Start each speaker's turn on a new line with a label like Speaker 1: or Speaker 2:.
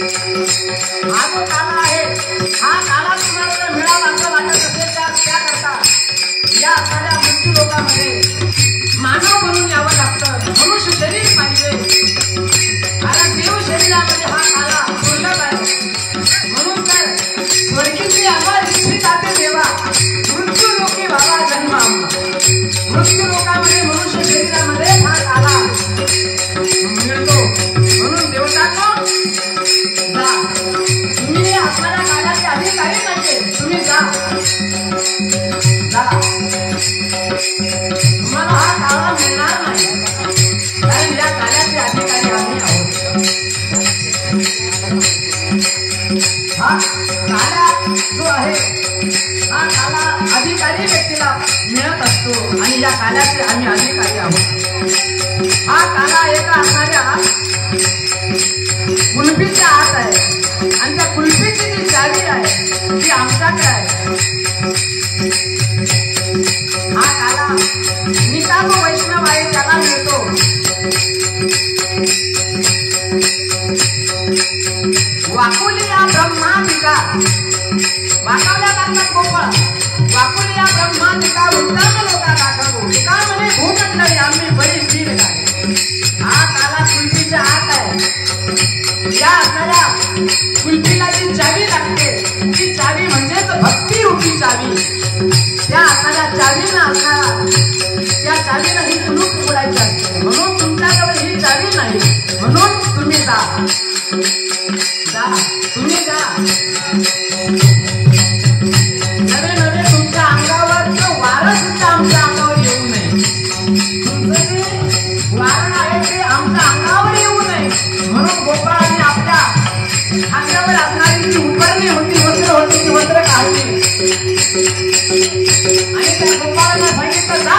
Speaker 1: हा जो काला आहे हा काला तुम्हाला जर मिळाला असं वाटत असेल त्या करता या आपल्या मृत्यू लोकांमध्ये मानव म्हणून यावं लागतं, मनुष्य शरीर पाहिजे, कारण देव शरीरामध्ये हा काला दुर्लभ आहे. म्हणून तर स्वर्गीची अमर इच्छित जाते देवा मृत्यू लोकी बाबा जन्म मृत्यू लोकांमध्ये मनुष्य शरीरामध्ये हा काला मिळतो. म्हणून देवतांनो जा, तुम्ही आपल्या काळाचे अधिकारी नाहीये, तुम्ही जा तुम्हाला हा काळा मिळणार नाही, कारण या काळाचे अधिकारी आम्ही आहोत. हा काळा जो आहे हा काळा अधिकारी व्यक्तीला मिळत असतो आणि या काळाचे आम्ही अधिकारी आहोत. हा काळा एका असणाऱ्या कुल्फीच्या आत आहे आणि त्या कुल्फीची जी चावी आहे ती आमच्याकडे आहे. हा काला निकालो वैष्णव आहे त्याला मिळतो. वाकुलिया ब्रह्मांडिका वाकावल्या करतात गोपाळ, वाकुलिया ब्रह्मांडिका उत्तम लोका दाखवू काय म्हणे भूमंडळी आम्ही बरी स्थिर आहे. हा काला कुल्फीच्या आत आहे. या असणाऱ्या कुल्फीला जी चावी लागते ती चावी म्हणजेच भक्ती रूपी चावी. त्या असणाऱ्या चावीनं असणारा त्या चावीनं ही कुलूप उघडायची असते. म्हणून तुमच्याजवळ ही चावी नाही, म्हणून तुम्ही जा तुम्ही जा. नवे नवे तुमच्या अंगावर वारं सुद्धा आमच्या अंगावर येऊ नये. तुमचं जे वारण आहे ते आमच्या अंगावर येऊ नये म्हणून गोपाळाने आपल्या अंगावर असणारी जी उपरणी होती वस्त्र होती ती वस्त्र काढली आणि त्या गोपाळाने सांगितलं जा